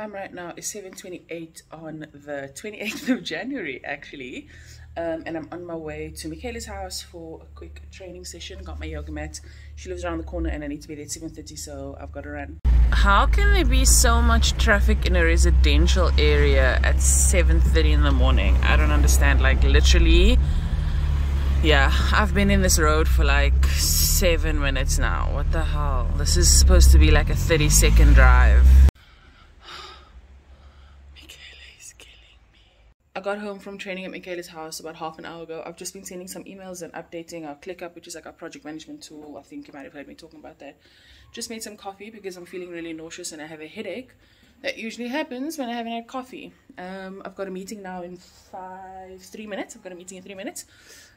Time right now is 7:28 on the 28th of January actually, and I'm on my way to Michaela's house for a quick training session. Got my yoga mat. She lives around the corner and I need to be there at 7:30, so I've got to run. How can there be so much traffic in a residential area at 7:30 in the morning? I don't understand. Like literally, yeah, I've been in this road for like 7 minutes now. What the hell? This is supposed to be like a 30-second drive. I got home from training at Michaela's house about half an hour ago. I've just been sending some emails and updating our ClickUp, which is like our project management tool. I think you might have heard me talking about that. Just made some coffee because I'm feeling really nauseous and I have a headache. That usually happens when I haven't had coffee. I've got a meeting now in 3 minutes. I've got a meeting in 3 minutes.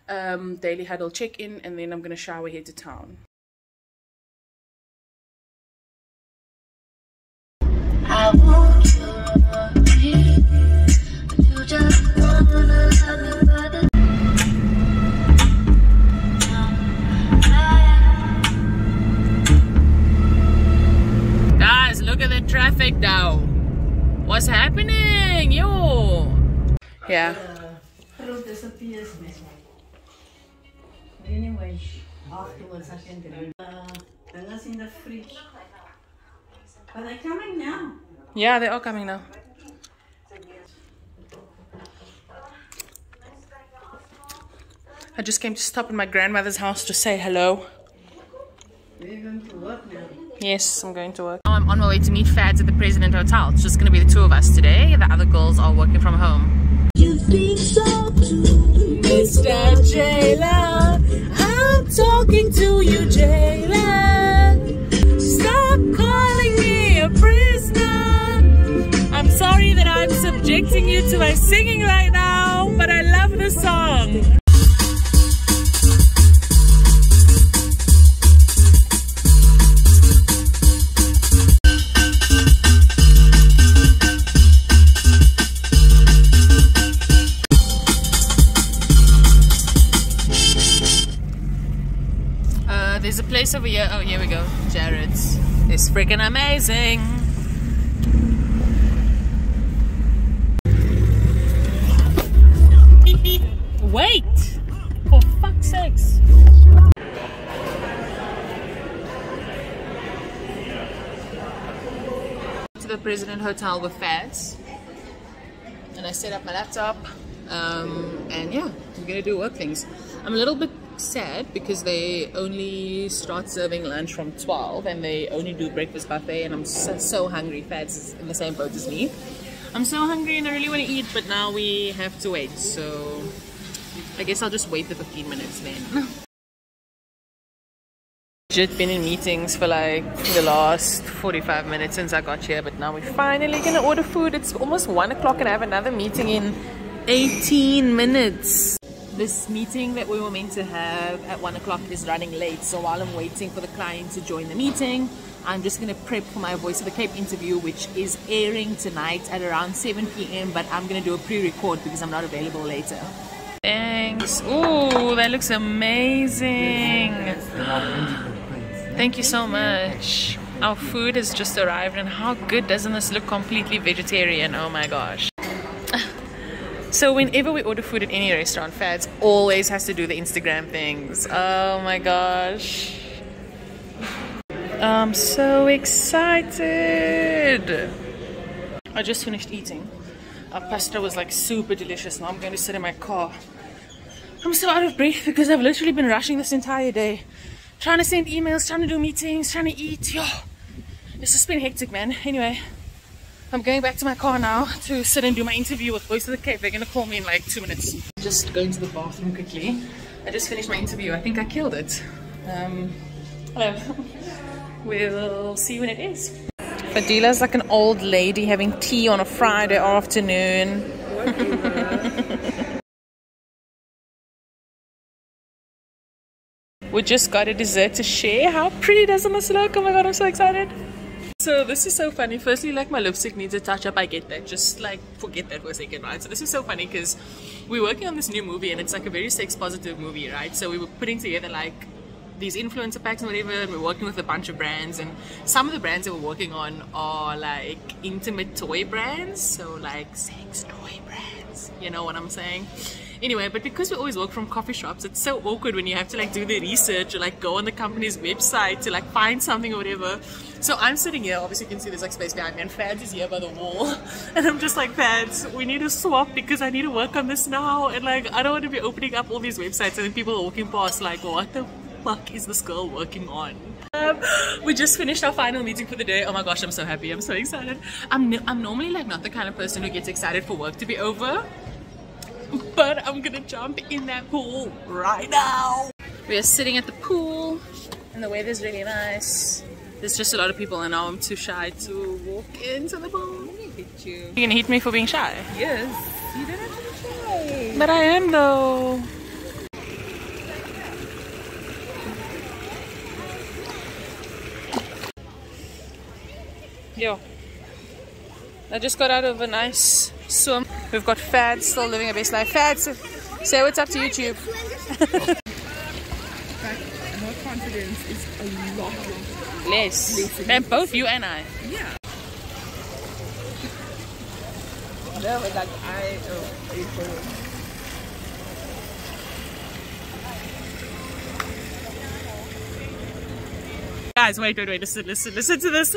Daily huddle check-in, and then I'm going to shower, head to town. I want you. Guys, look at the traffic now. What's happening? Yo. Yeah. Fruit disappears. Anyway, afterwards I can drink. Unless in the fridge. Are they coming now? Yeah, they are coming now. I just came to stop at my grandmother's house to say hello. You're going to work now? Yes, I'm going to work. Now I'm on my way to meet Fadz at the President Hotel. It's just going to be the two of us today. The other girls are working from home. You think so too, Mr. Jailer? I'm talking to you, Jailer. Stop calling me a prisoner. I'm sorry that I'm subjecting you to my singing right now, but I love the song. There's a place over here. Oh, here we go. Jared's. It's freaking amazing. Wait! For fuck's sakes. To the President Hotel with Fadz. And I set up my laptop. And yeah, we're gonna do work things. I'm a little bit sad because they only start serving lunch from 12 and they only do breakfast buffet, and I'm so hungry. Fadz is in the same boat as me. I'm so hungry and I really want to eat, but now we have to wait, so I guess I'll just wait the 15 minutes then. Just been in meetings for like the last 45 minutes since I got here, but now we're finally gonna order food. It's almost 1 o'clock and I have another meeting in 18 minutes. This meeting that we were meant to have at 1 o'clock is running late, so while I'm waiting for the client to join the meeting, I'm just going to prep for my Voice of the Cape interview, which is airing tonight at around 7 p.m, but I'm going to do a pre-record because I'm not available later. Thanks. Ooh, that looks amazing. Thank you so much. Our food has just arrived, and how good doesn't this look? Completely vegetarian. Oh my gosh. So whenever we order food at any restaurant, Fadz always has to do the Instagram things. Oh my gosh. I'm so excited. I just finished eating. Our pasta was like super delicious. Now I'm going to sit in my car. I'm so out of breath because I've literally been rushing this entire day. Trying to send emails, trying to do meetings, trying to eat. Yo, it's just been hectic, man. Anyway. I'm going back to my car now to sit and do my interview with Voice of the Cape. They're going to call me in like 2 minutes. Just going to the bathroom quickly. I just finished my interview. I think I killed it. We'll see when it is. Fadila's like an old lady having tea on a Friday afternoon. We just got a dessert to share. How pretty doesn't this look? Oh my god, I'm so excited. So this is so funny. Firstly, like my lipstick needs a touch up. I get that. Just like forget that for a second, right? So this is so funny because we're working on this new movie and it's like a very sex positive movie, right? So we were putting together like these influencer packs and whatever, and we're working with a bunch of brands, and some of the brands that we're working on are like intimate toy brands, so like sex toy brands, you know what I'm saying? Anyway, but because we always work from coffee shops, it's so awkward when you have to like do the research or like go on the company's website to like find something or whatever. So I'm sitting here, obviously you can see there's like space behind me, and Fadz is here by the wall, and I'm just like, Fadz, we need to swap because I need to work on this now, and like I don't want to be opening up all these websites and then people are walking past like, what the fuck is this girl working on? We just finished our final meeting for the day. Oh my gosh, I'm so happy, I'm so excited. I'm normally like not the kind of person who gets excited for work to be over, but I'm gonna jump in that pool right now. We are sitting at the pool and the weather's really nice. There's just a lot of people and now I'm too shy to walk into the pool. Let me hit you. You're gonna hit me for being shy? Yes. You don't have to be shy. But I am though. Yo. I just got out of a nice swim. We've got Fadz still living a best life. Fadz, say what's up to YouTube. More confidence is a lot Less. And both you and I. Yeah. No, but like Guys, wait, listen to this.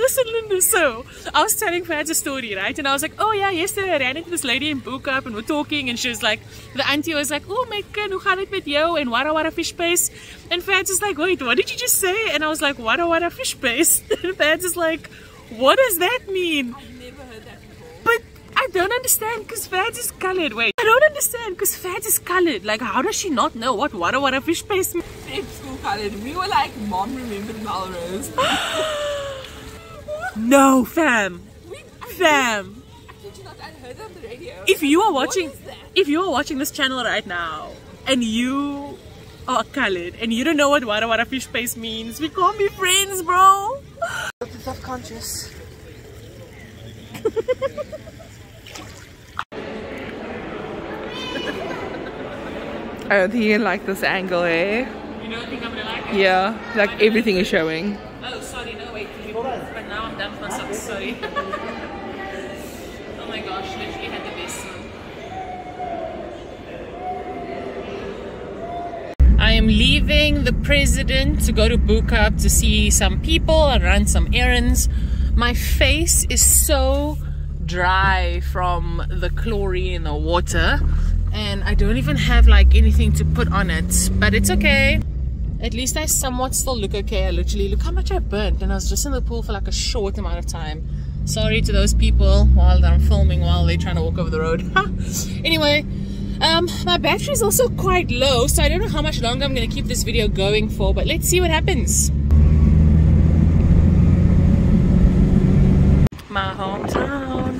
So, I was telling Fadz a story, right? And I was like, oh yeah, yesterday I ran into this lady in Boekhop and we're talking, and she was like, the auntie was like, oh my god, hoe gaan het met jou? And wara fish paste. And Fadz is like, wait, what did you just say? And I was like, wara fish paste. And Fadz is like, what does that mean? I've never heard that before. But I don't understand because Fadz is colored. Wait, I don't understand because Fadz is colored. Like, how does she not know what wara fish paste means? School colored. We were like, Mom remembered Melrose. No, fam. Fam. I kid you not, I heard it on the radio. If you are watching this channel right now and you are colored and you don't know what wara fish paste means, we can't be friends, bro. I'm self-conscious. I don't think you like this angle, eh? You don't think I'm gonna like it? Yeah, like everything is showing. Oh, sorry, no, wait. But now I'm done with my socks, sorry. Oh my gosh, literally had the best one. I am leaving the president to go to Boekhop to see some people and run some errands. My face is so dry from the chlorine in the water, and I don't even have like anything to put on it, but it's okay. At least I somewhat still look okay. I literally, look how much I burnt, and I was just in the pool for like a short amount of time. Sorry to those people while I'm filming while they're trying to walk over the road. Anyway, my battery is also quite low, so I don't know how much longer I'm going to keep this video going for, but let's see what happens. My hometown.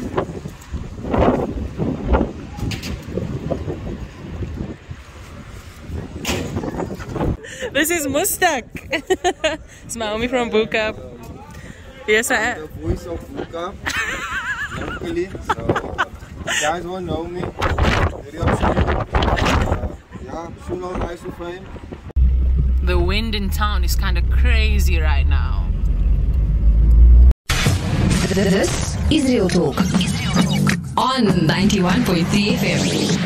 This is Mustak. It's my homie from Boekhop. Yes, I am. The voice of Boekhop. Locally. So, you guys won't know me. Very upset. Yeah, soon on ice and frame. The wind in town is kind of crazy right now. This is Real Talk on 91.3 FM.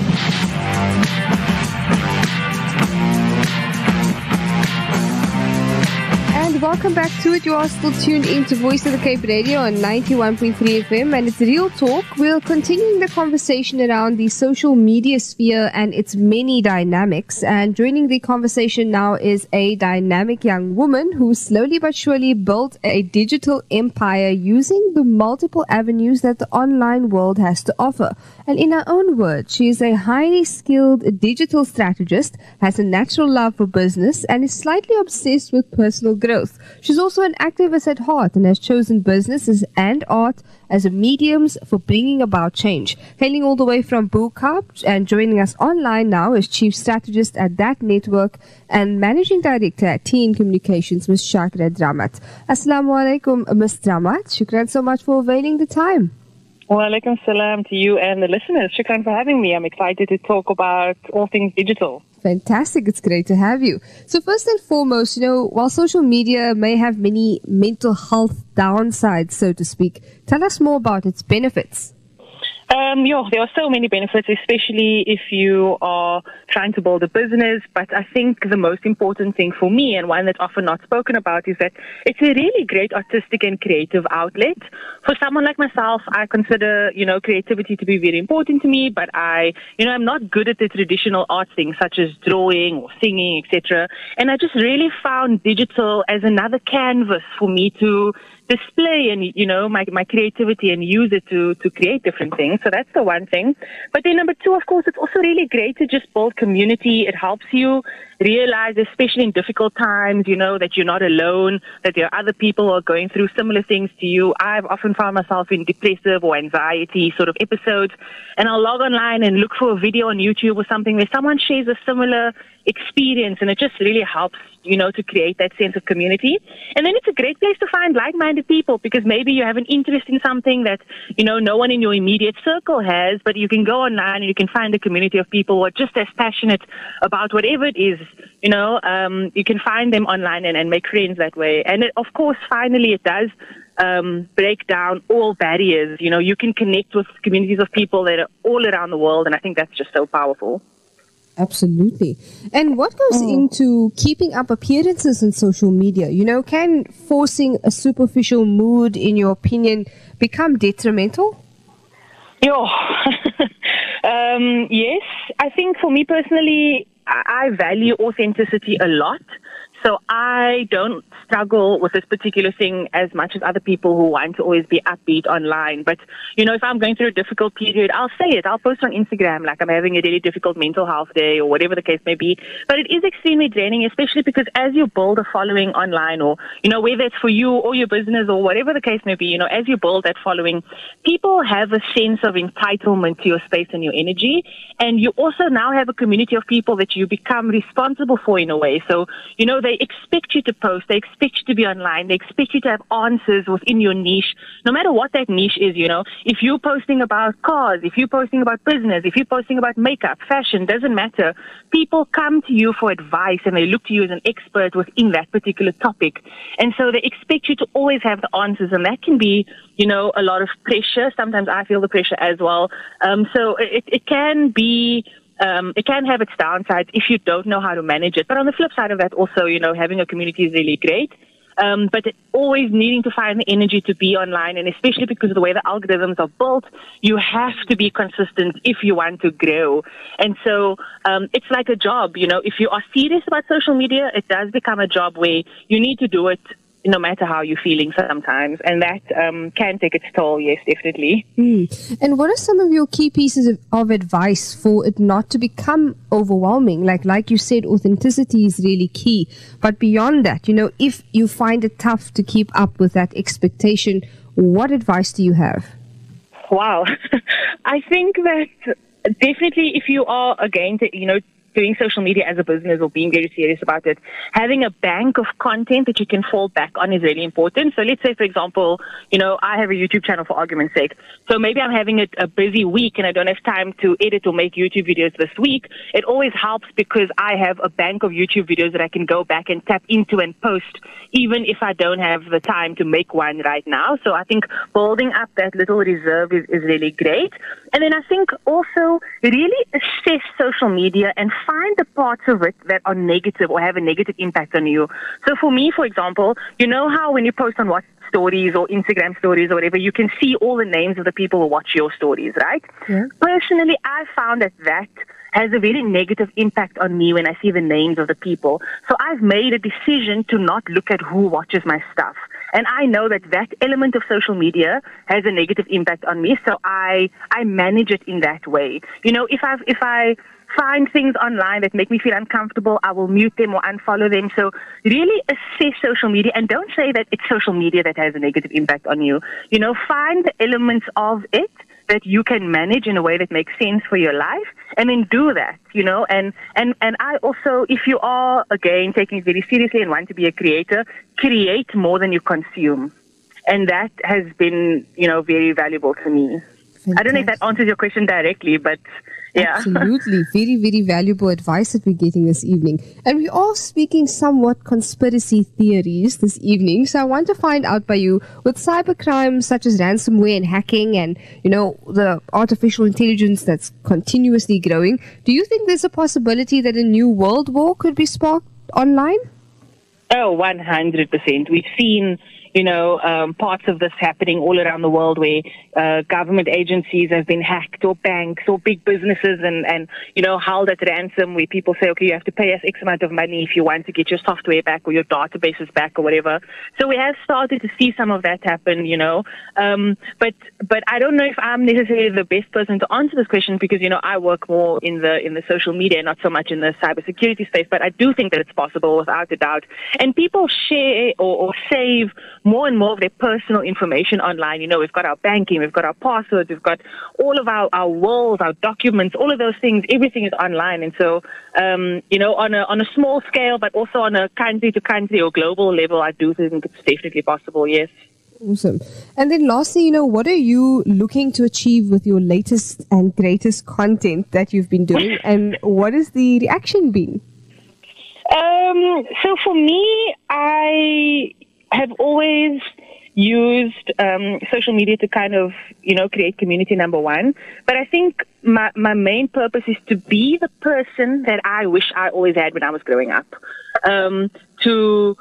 And welcome back to it. You are still tuned into Voice of the Cape Radio on 91.3 FM, and it's Real Talk. We're continuing the conversation around the social media sphere and its many dynamics. And joining the conversation now is a dynamic young woman who slowly but surely built a digital empire using the multiple avenues that the online world has to offer. And in her own words, she is a highly skilled digital strategist, has a natural love for business, and is slightly obsessed with personal growth. She's also an activist at heart and has chosen businesses and art as a mediums for bringing about change. Hailing all the way from Boekhop and joining us online now is Chief Strategist at that network and Managing Director at Teen Communications, Ms. Shakirah Dramat. Assalamu alaikum, Ms. Dramat. Shukran so much for availing the time. Wa alaikum salam to you and the listeners. Shukran for having me. I'm excited to talk about all things digital. Fantastic. It's great to have you. So first and foremost, while social media may have many mental health downsides, so to speak, tell us more about its benefits. There are so many benefits, especially if you are trying to build a business. But I think the most important thing for me, and one that's often not spoken about, is that it's a really great artistic and creative outlet. For someone like myself, I consider, creativity to be very important to me, but I'm not good at the traditional art things such as drawing or singing, etc. And I just really found digital as another canvas for me to display and, my creativity and use it to create different things. So that's the one thing. But then number two, of course, it's also really great to just build community. It helps you realize, especially in difficult times, that you're not alone, that there are other people who are going through similar things to you. I've often found myself in depressive or anxiety sort of episodes, and I'll log online and look for a video on YouTube or something where someone shares a similar experience, and it just really helps, to create that sense of community. And then it's a great place to find like-minded people, because maybe you have an interest in something that, no one in your immediate circle has, but you can go online and you can find a community of people who are just as passionate about whatever it is. You can find them online and make friends that way. And of course, finally, it does break down all barriers. You can connect with communities of people that are all around the world, and I think that's just so powerful. Absolutely. And what goes into keeping up appearances on social media? Can forcing a superficial mood, in your opinion, become detrimental? Yes. I think for me personally, I value authenticity a lot. So I don't struggle with this particular thing as much as other people who want to always be upbeat online. But, if I'm going through a difficult period, I'll say it. I'll post on Instagram like I'm having a really difficult mental health day or whatever the case may be. But it is extremely draining, especially because as you build a following online or, whether it's for you or your business or whatever the case may be, as you build that following, people have a sense of entitlement to your space and your energy. And you also now have a community of people that you become responsible for in a way. So, they expect you to post, they expect you to be online, they expect you to have answers within your niche, no matter what that niche is. If you're posting about cars, if you're posting about business, if you're posting about makeup, fashion, doesn't matter. People come to you for advice and they look to you as an expert within that particular topic. And so they expect you to always have the answers, and that can be, a lot of pressure. Sometimes I feel the pressure as well. So it can be... it can have its downsides if you don't know how to manage it. But on the flip side of that also, having a community is really great. But always needing to find the energy to be online, and especially because of the way the algorithms are built, you have to be consistent if you want to grow. And so it's like a job, if you are serious about social media, it does become a job where you need to do it no matter how you're feeling sometimes. And that can take its toll, yes, definitely. And what are some of your key pieces of advice for it not to become overwhelming? Like you said, authenticity is really key. But beyond that, if you find it tough to keep up with that expectation, what advice do you have? Wow. I think that definitely if you are, again, doing social media as a business or being very serious about it, having a bank of content that you can fall back on is really important. So let's say, for example, I have a YouTube channel for argument's sake. So maybe I'm having a busy week and I don't have time to edit or make YouTube videos this week. It always helps because I have a bank of YouTube videos that I can go back and tap into and post, even if I don't have the time to make one right now. So I think building up that little reserve is really great. And then I think also really assess social media and find the parts of it that are negative or have a negative impact on you. So for me, for example, how when you post on WhatsApp stories or Instagram stories or whatever, you can see all the names of the people who watch your stories, right? Yeah. Personally, I found that has a very negative impact on me when I see the names of the people. So I've made a decision to not look at who watches my stuff. And I know that element of social media has a negative impact on me, so I manage it in that way. If I find things online that make me feel uncomfortable, I will mute them or unfollow them. So really assess social media, and don't say that it's social media that has a negative impact on you. Find the elements of it that you can manage in a way that makes sense for your life, and then do that, and I also, if you are, again, taking it very seriously and want to be a creator, create more than you consume. And that has been, very valuable to me. I don't know if that answers your question directly, but yeah. Absolutely. Very, very valuable advice that we're getting this evening. And we are speaking somewhat conspiracy theories this evening. So I want to find out by you, with cybercrimes such as ransomware and hacking and, the artificial intelligence that's continuously growing, do you think there's a possibility that a new world war could be sparked online? Oh, 100%. We've seen parts of this happening all around the world where government agencies have been hacked, or banks or big businesses and held at ransom, where people say, okay, you have to pay us X amount of money if you want to get your software back or your databases back or whatever. So we have started to see some of that happen, but I don't know if I'm necessarily the best person to answer this question because, I work more in the social media, not so much in the cybersecurity space, but I do think that it's possible without a doubt. And people share or save more and more of their personal information online. We've got our banking, we've got our passwords, we've got all of our wills, our documents, all of those things. Everything is online. And so, on a small scale, but also on a country to country or global level, I do think it's definitely possible, yes. Awesome. And then lastly, what are you looking to achieve with your latest and greatest content that you've been doing? And what has the reaction been? So for me, I have always used social media to kind of, create community, number one. But I think my main purpose is to be the person that I wish I always had when I was growing up. To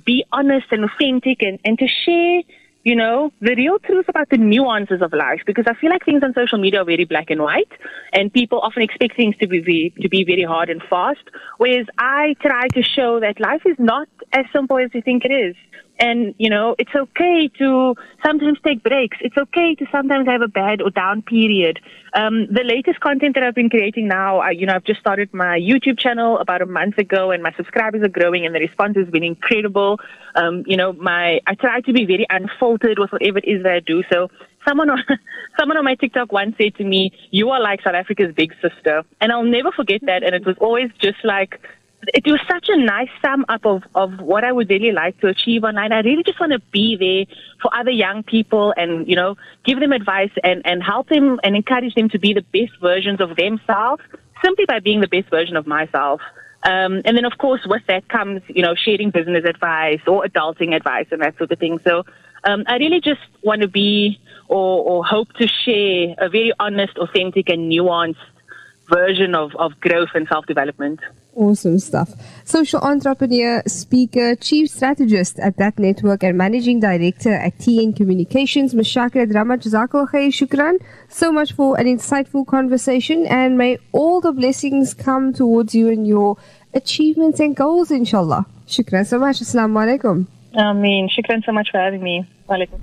be honest and authentic and to share, the real truth about the nuances of life. Because I feel like things on social media are very black and white, and people often expect things to be very hard and fast. Whereas I try to show that life is not as simple as you think it is. And, it's okay to sometimes take breaks. It's okay to sometimes have a bad or down period. The latest content that I've been creating now, I've just started my YouTube channel about a month ago, and my subscribers are growing, and the response has been incredible. I try to be very unfiltered with whatever it is that I do. So someone on my TikTok once said to me, "You are like South Africa's big sister." And I'll never forget that. And it was always just like, it was such a nice sum up of what I would really like to achieve online. I really just want to be there for other young people and, give them advice and help them and encourage them to be the best versions of themselves, simply by being the best version of myself. And then, of course, with that comes, sharing business advice or adulting advice and that sort of thing. So I really just want to be or hope to share a very honest, authentic and nuanced version of growth and self-development. Awesome stuff. Social entrepreneur, speaker, chief strategist at that network and managing director at TN Communications, Ms. Shakirah Dramat. Jazakallah khair, shukran so much for an insightful conversation, and may all the blessings come towards you and your achievements and goals, inshallah. Shukran so much. Assalamu alaikum. Ameen. Shukran so much for having me. Wa alaikum.